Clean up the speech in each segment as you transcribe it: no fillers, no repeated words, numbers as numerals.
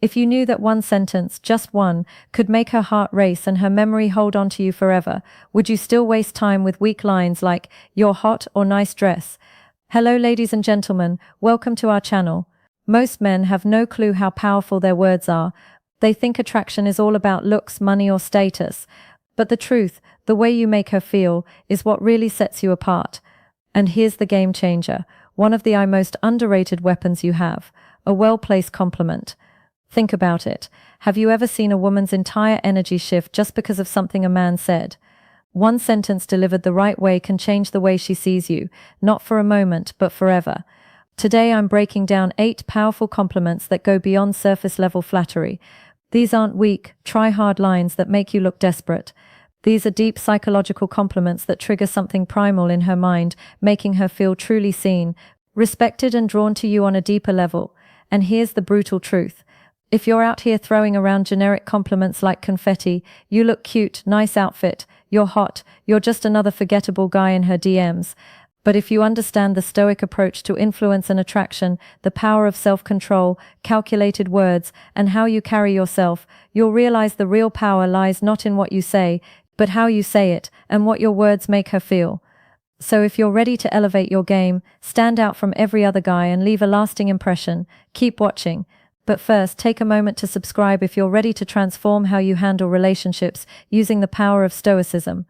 If you knew that one sentence, just one, could make her heart race and her memory hold on to you forever, would you still waste time with weak lines like, "You're hot" or "nice dress"? Hello ladies and gentlemen, welcome to our channel. Most men have no clue how powerful their words are. They think attraction is all about looks, money or status. But the truth, the way you make her feel, is what really sets you apart. And here's the game changer, one of the most underrated weapons you have, a well-placed compliment. Think about it. Have you ever seen a woman's entire energy shift just because of something a man said? One sentence delivered the right way can change the way she sees you, not for a moment, but forever. Today I'm breaking down 8 powerful compliments that go beyond surface-level flattery. These aren't weak, try-hard lines that make you look desperate. These are deep psychological compliments that trigger something primal in her mind, making her feel truly seen, respected and drawn to you on a deeper level. And here's the brutal truth. If you're out here throwing around generic compliments like confetti, "You look cute, nice outfit, you're hot," you're just another forgettable guy in her DMs. But if you understand the stoic approach to influence and attraction, the power of self-control, calculated words, and how you carry yourself, you'll realize the real power lies not in what you say, but how you say it, and what your words make her feel. So if you're ready to elevate your game, stand out from every other guy and leave a lasting impression, keep watching. But first, take a moment to subscribe if you're ready to transform how you handle relationships using the power of stoicism.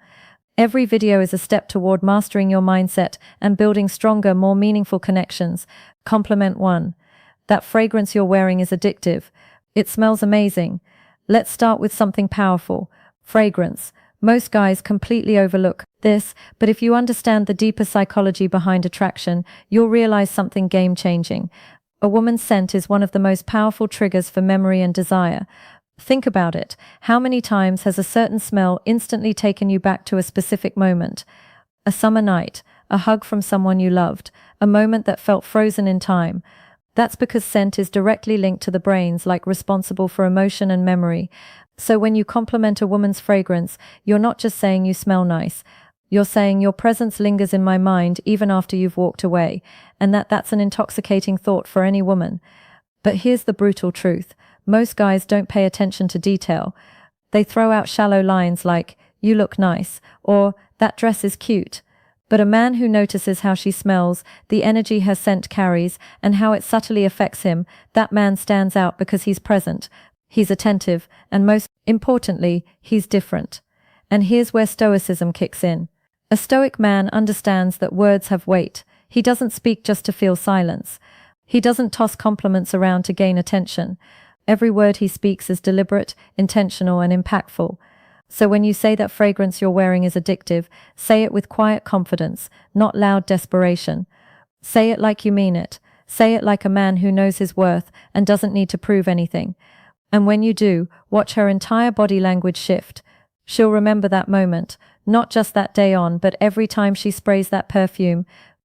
Every video is a step toward mastering your mindset and building stronger, more meaningful connections. Compliment 1. That fragrance you're wearing is addictive. It smells amazing. Let's start with something powerful. Fragrance. Most guys completely overlook this, but if you understand the deeper psychology behind attraction, you'll realize something game-changing. A woman's scent is one of the most powerful triggers for memory and desire. Think about it. How many times has a certain smell instantly taken you back to a specific moment? A summer night, a hug from someone you loved, a moment that felt frozen in time. That's because scent is directly linked to the brains, like responsible for emotion and memory. So when you compliment a woman's fragrance, you're not just saying you smell nice. You're saying your presence lingers in my mind even after you've walked away, and that's an intoxicating thought for any woman. But here's the brutal truth. Most guys don't pay attention to detail. They throw out shallow lines like, "You look nice," or "That dress is cute." But a man who notices how she smells, the energy her scent carries, and how it subtly affects him, that man stands out because he's present, he's attentive, and most importantly, he's different. And here's where stoicism kicks in. A stoic man understands that words have weight. He doesn't speak just to feel silence. He doesn't toss compliments around to gain attention. Every word he speaks is deliberate, intentional, and impactful. So when you say that fragrance you're wearing is addictive, say it with quiet confidence, not loud desperation. Say it like you mean it. Say it like a man who knows his worth and doesn't need to prove anything. And when you do, watch her entire body language shift. She'll remember that moment, not just that day on, but every time she sprays that perfume.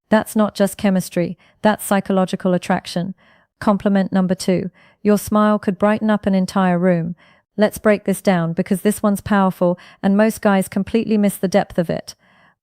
That's not just chemistry, that's psychological attraction. Compliment number 2. Your smile could brighten up an entire room. Let's break this down because this one's powerful and most guys completely miss the depth of it.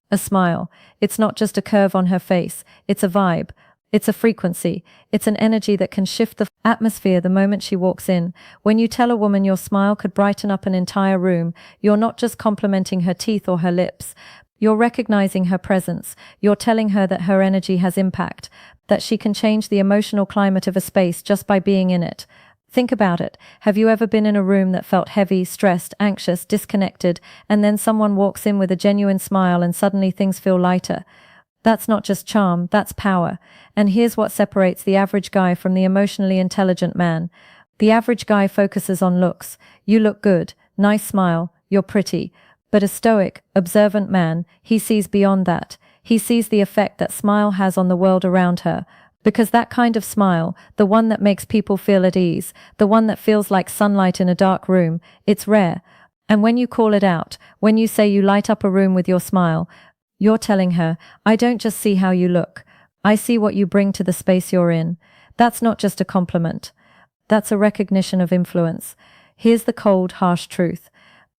A smile. It's not just a curve on her face, it's a vibe. It's a frequency. It's an energy that can shift the atmosphere the moment she walks in. When you tell a woman your smile could brighten up an entire room, you're not just complimenting her teeth or her lips. You're recognizing her presence. You're telling her that her energy has impact, that she can change the emotional climate of a space just by being in it. Think about it. Have you ever been in a room that felt heavy, stressed, anxious, disconnected, and then someone walks in with a genuine smile and suddenly things feel lighter? That's not just charm, that's power. And here's what separates the average guy from the emotionally intelligent man. The average guy focuses on looks. You look good, nice smile, you're pretty. But a stoic, observant man, he sees beyond that. He sees the effect that smile has on the world around her. Because that kind of smile, the one that makes people feel at ease, the one that feels like sunlight in a dark room, it's rare. And when you call it out, when you say you light up a room with your smile, you're telling her, I don't just see how you look. I see what you bring to the space you're in. That's not just a compliment. That's a recognition of influence. Here's the cold, harsh truth.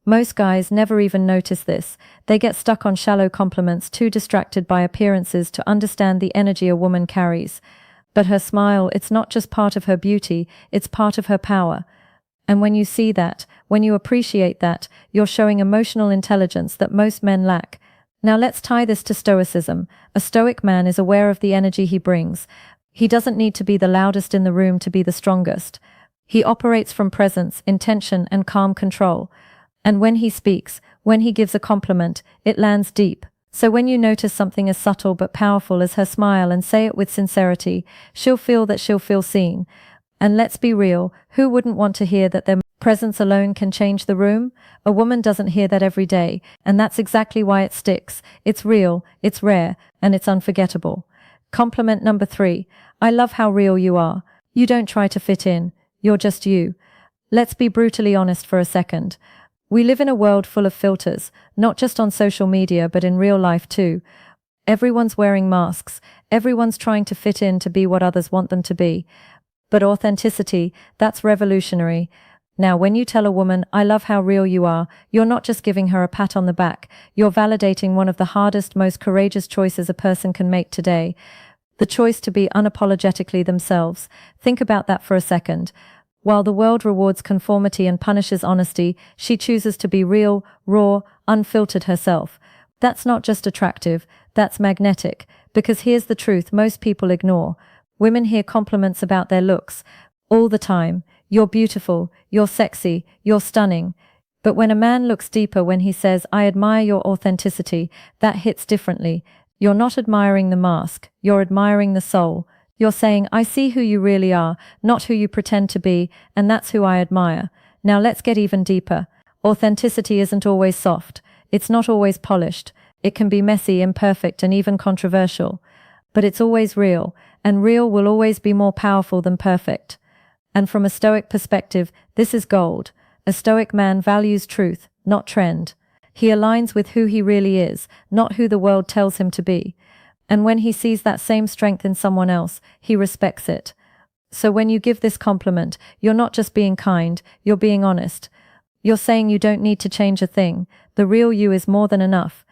Most guys never even notice this. They get stuck on shallow compliments, too distracted by appearances to understand the energy a woman carries. But her smile, it's not just part of her beauty, it's part of her power. And when you see that, when you appreciate that, you're showing emotional intelligence that most men lack. Now let's tie this to stoicism. A stoic man is aware of the energy he brings. He doesn't need to be the loudest in the room to be the strongest. He operates from presence, intention, and calm control. And when he speaks, when he gives a compliment, it lands deep. So when you notice something as subtle but powerful as her smile and say it with sincerity, she'll feel seen. And let's be real, who wouldn't want to hear that their presence alone can change the room? A woman doesn't hear that every day, and that's exactly why it sticks. It's real, it's rare, and it's unforgettable. Compliment number 3. I love how real you are. You don't try to fit in. You're just you. Let's be brutally honest for a second. We live in a world full of filters, not just on social media but in real life too. Everyone's wearing masks. Everyone's trying to fit in to be what others want them to be. But authenticity, that's revolutionary. Now, when you tell a woman, I love how real you are, you're not just giving her a pat on the back, you're validating one of the hardest, most courageous choices a person can make today. The choice to be unapologetically themselves. Think about that for a second. While the world rewards conformity and punishes honesty, she chooses to be real, raw, unfiltered herself. That's not just attractive, that's magnetic. Because here's the truth most people ignore. Women hear compliments about their looks all the time. You're beautiful, you're sexy, you're stunning. But when a man looks deeper, when he says, I admire your authenticity, that hits differently. You're not admiring the mask, you're admiring the soul. You're saying, I see who you really are, not who you pretend to be, and that's who I admire. Now let's get even deeper. Authenticity isn't always soft. It's not always polished. It can be messy, imperfect, and even controversial. But it's always real, and real will always be more powerful than perfect. And from a stoic perspective, this is gold. A stoic man values truth, not trend. He aligns with who he really is, not who the world tells him to be. And when he sees that same strength in someone else, he respects it. So when you give this compliment, you're not just being kind, you're being honest. You're saying you don't need to change a thing. The real you is more than enough.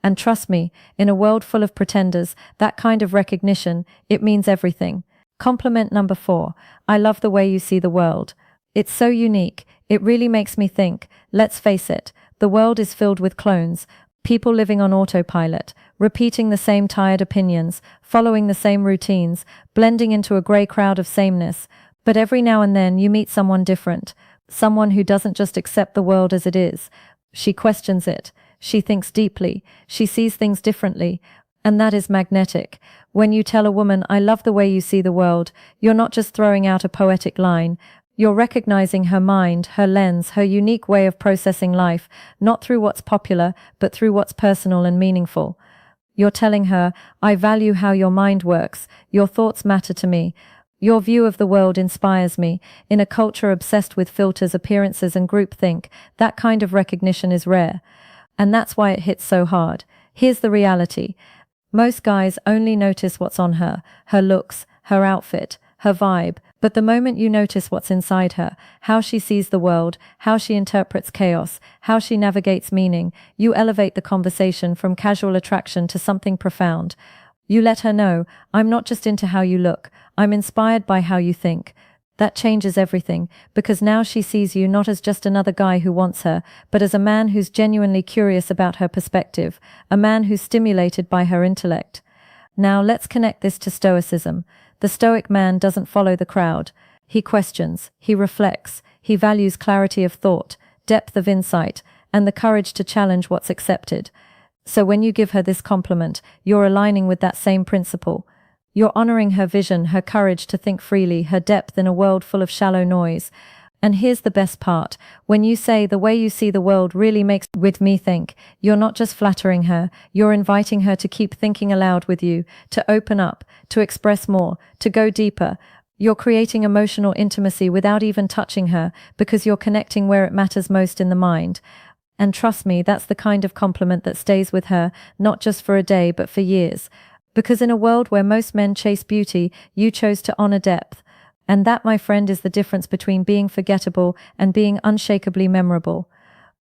And trust me, in a world full of pretenders, that kind of recognition, it means everything. Compliment number 4. I love the way you see the world. It's so unique. It really makes me think. Let's face it, the world is filled with clones. People living on autopilot, repeating the same tired opinions, following the same routines, blending into a grey crowd of sameness. But every now and then you meet someone different, someone who doesn't just accept the world as it is. She questions it. She thinks deeply. She sees things differently. And that is magnetic. When you tell a woman, I love the way you see the world, you're not just throwing out a poetic line. You're recognizing her mind, her lens, her unique way of processing life, not through what's popular, but through what's personal and meaningful. You're telling her, I value how your mind works, your thoughts matter to me. Your view of the world inspires me. In a culture obsessed with filters, appearances, and groupthink, that kind of recognition is rare. And that's why it hits so hard. Here's the reality. Most guys only notice what's on her, her looks, her outfit, her vibe. But the moment you notice what's inside her, how she sees the world, how she interprets chaos, how she navigates meaning, you elevate the conversation from casual attraction to something profound. You let her know, I'm not just into how you look, I'm inspired by how you think. That changes everything, because now she sees you not as just another guy who wants her, but as a man who's genuinely curious about her perspective, a man who's stimulated by her intellect. Now let's connect this to stoicism. The stoic man doesn't follow the crowd. He questions, he reflects, he values clarity of thought, depth of insight, and the courage to challenge what's accepted. So when you give her this compliment, you're aligning with that same principle. You're honoring her vision, her courage to think freely, her depth in a world full of shallow noise. And here's the best part. When you say the way you see the world really makes with me think, you're not just flattering her, you're inviting her to keep thinking aloud with you, to open up, to express more, to go deeper. You're creating emotional intimacy without even touching her, because you're connecting where it matters most in the mind. And trust me, that's the kind of compliment that stays with her, not just for a day, but for years. Because in a world where most men chase beauty, you chose to honor depth. And that, my friend, is the difference between being forgettable and being unshakably memorable.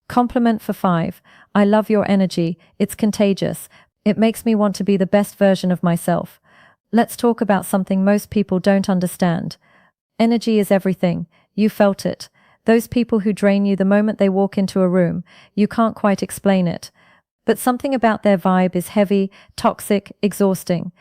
Compliment for 5. I love your energy. It's contagious. It makes me want to be the best version of myself. Let's talk about something most people don't understand. Energy is everything. You felt it. Those people who drain you the moment they walk into a room, you can't quite explain it. But something about their vibe is heavy, toxic, exhausting.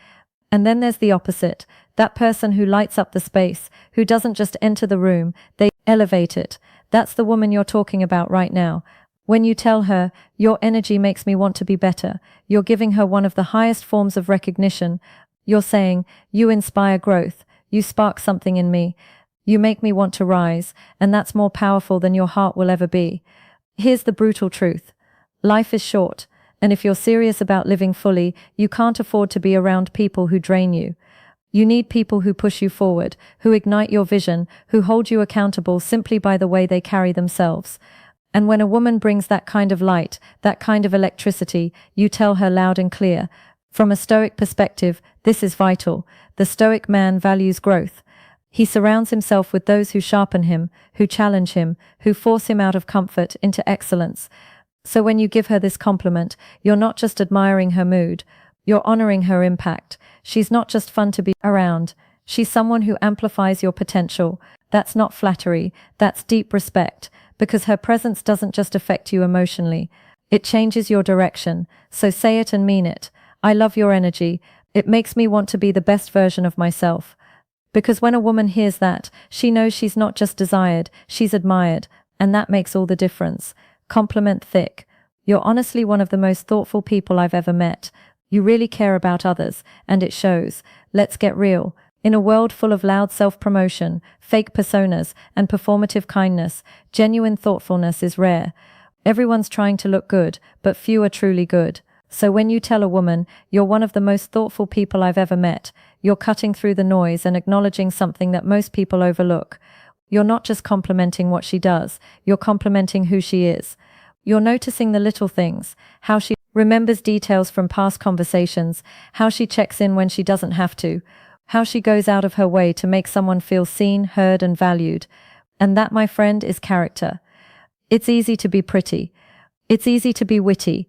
And then there's the opposite, that person who lights up the space, who doesn't just enter the room, they elevate it. That's the woman you're talking about right now. When you tell her, your energy makes me want to be better, you're giving her one of the highest forms of recognition. You're saying, you inspire growth, you spark something in me, you make me want to rise, and that's more powerful than your heart will ever be. Here's the brutal truth. Life is short, and if you're serious about living fully, you can't afford to be around people who drain you. You need people who push you forward, who ignite your vision, who hold you accountable simply by the way they carry themselves. And when a woman brings that kind of light, that kind of electricity, you tell her loud and clear. From a Stoic perspective, this is vital. The Stoic man values growth. He surrounds himself with those who sharpen him, who challenge him, who force him out of comfort into excellence. So when you give her this compliment, you're not just admiring her mood, you're honoring her impact. She's not just fun to be around. She's someone who amplifies your potential. That's not flattery, that's deep respect, because her presence doesn't just affect you emotionally. It changes your direction. So say it and mean it. I love your energy. It makes me want to be the best version of myself. Because when a woman hears that, she knows she's not just desired, she's admired, and that makes all the difference. Compliment thick. You're honestly one of the most thoughtful people I've ever met. You really care about others, and it shows. Let's get real. In a world full of loud self-promotion, fake personas, and performative kindness, genuine thoughtfulness is rare. Everyone's trying to look good, but few are truly good. So when you tell a woman, you're one of the most thoughtful people I've ever met, you're cutting through the noise and acknowledging something that most people overlook. You're not just complimenting what she does, you're complimenting who she is. You're noticing the little things, how she remembers details from past conversations, how she checks in when she doesn't have to, how she goes out of her way to make someone feel seen, heard, and valued. And that, my friend, is character. It's easy to be pretty. It's easy to be witty.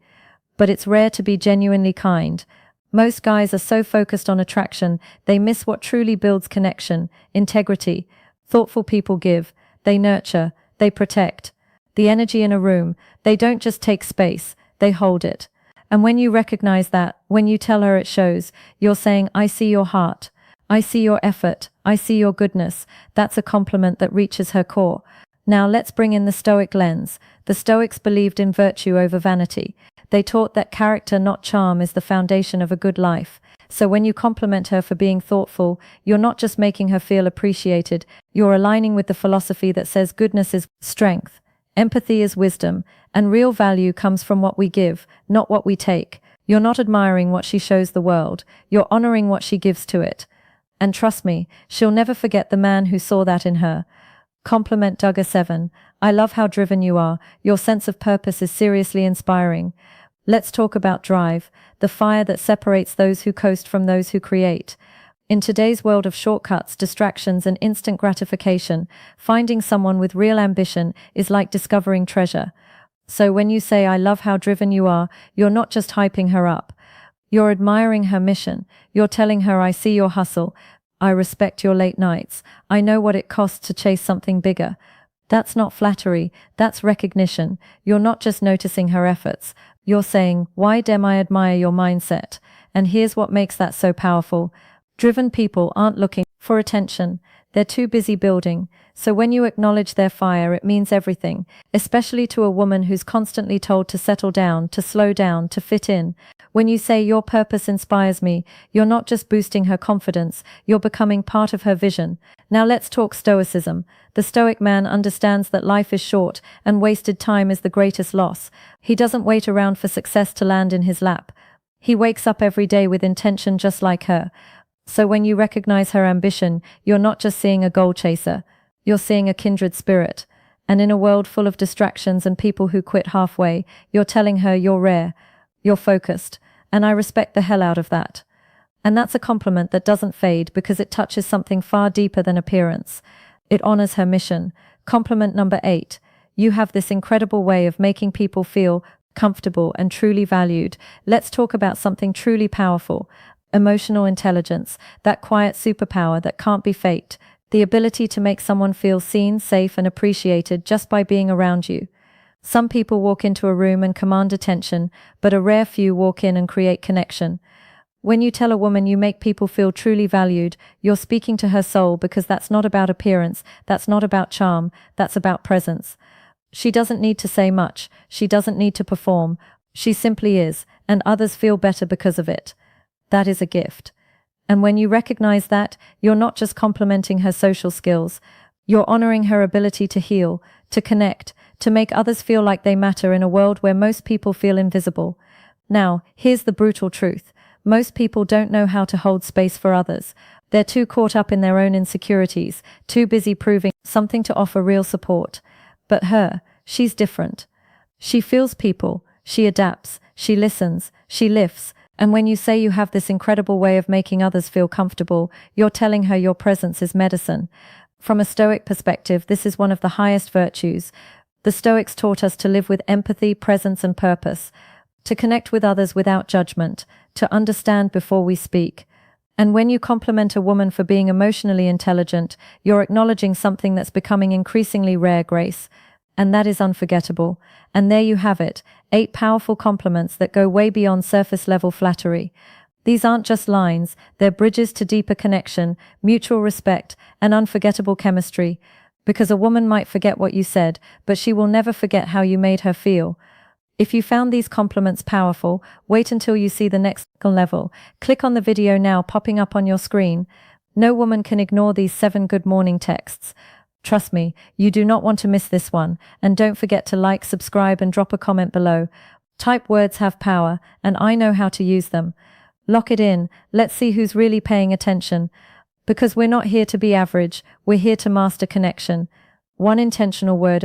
But it's rare to be genuinely kind. Most guys are so focused on attraction, they miss what truly builds connection, integrity. Thoughtful people give, they nurture, they protect. The energy in a room, they don't just take space, they hold it. And when you recognize that, when you tell her it shows, you're saying, I see your heart, I see your effort, I see your goodness. That's a compliment that reaches her core. Now let's bring in the Stoic lens. The Stoics believed in virtue over vanity. They taught that character, not charm, is the foundation of a good life. So when you compliment her for being thoughtful, you're not just making her feel appreciated, you're aligning with the philosophy that says goodness is strength, empathy is wisdom, and real value comes from what we give, not what we take. You're not admiring what she shows the world, you're honoring what she gives to it. And trust me, she'll never forget the man who saw that in her. Compliment Duggar 7. I love how driven you are. Your sense of purpose is seriously inspiring. Let's talk about drive, the fire that separates those who coast from those who create. In today's world of shortcuts, distractions, and instant gratification, finding someone with real ambition is like discovering treasure. So when you say, I love how driven you are, you're not just hyping her up. You're admiring her mission. You're telling her, I see your hustle. I respect your late nights. I know what it costs to chase something bigger. That's not flattery. That's recognition. You're not just noticing her efforts. You're saying, why dem I admire your mindset? And here's what makes that so powerful. Driven people aren't looking for attention. They're too busy building. So when you acknowledge their fire, it means everything, especially to a woman who's constantly told to settle down, to slow down, to fit in. When you say your purpose inspires me, you're not just boosting her confidence, you're becoming part of her vision. Now let's talk Stoicism. The Stoic man understands that life is short and wasted time is the greatest loss. He doesn't wait around for success to land in his lap. He wakes up every day with intention just like her. So when you recognize her ambition, you're not just seeing a goal chaser, you're seeing a kindred spirit. And in a world full of distractions and people who quit halfway, you're telling her you're rare, you're focused, and I respect the hell out of that. And that's a compliment that doesn't fade because it touches something far deeper than appearance. It honors her mission. Compliment number 8. You have this incredible way of making people feel comfortable and truly valued. Let's talk about something truly powerful. Emotional intelligence, that quiet superpower that can't be faked. the ability to make someone feel seen, safe, and appreciated just by being around you. Some people walk into a room and command attention, but a rare few walk in and create connection. When you tell a woman you make people feel truly valued, you're speaking to her soul, because that's not about appearance, that's not about charm, that's about presence. She doesn't need to say much, she doesn't need to perform, she simply is, and others feel better because of it. That is a gift. And when you recognize that, you're not just complimenting her social skills, you're honoring her ability to heal, to connect, to make others feel like they matter in a world where most people feel invisible. Now, here's the brutal truth. Most people don't know how to hold space for others. They're too caught up in their own insecurities, too busy proving something to offer real support. But she's different. She feels people, she adapts, she listens, she lifts, and when you say you have this incredible way of making others feel comfortable, you're telling her your presence is medicine. From a Stoic perspective, this is one of the highest virtues. The Stoics taught us to live with empathy, presence, and purpose, to connect with others without judgment, to understand before we speak. And when you compliment a woman for being emotionally intelligent, you're acknowledging something that's becoming increasingly rare, grace. And that is unforgettable. And there you have it, 8 powerful compliments that go way beyond surface-level flattery. These aren't just lines, they're bridges to deeper connection, mutual respect, and unforgettable chemistry. Because a woman might forget what you said, but she will never forget how you made her feel. If you found these compliments powerful, wait until you see the next level. Click on the video now popping up on your screen. No woman can ignore these 7 good morning texts. Trust me, you do not want to miss this one, and don't forget to like, subscribe, and drop a comment below. Type words have power, and I know how to use them. Lock it in, let's see who's really paying attention. Because we're not here to be average, we're here to master connection. One intentional word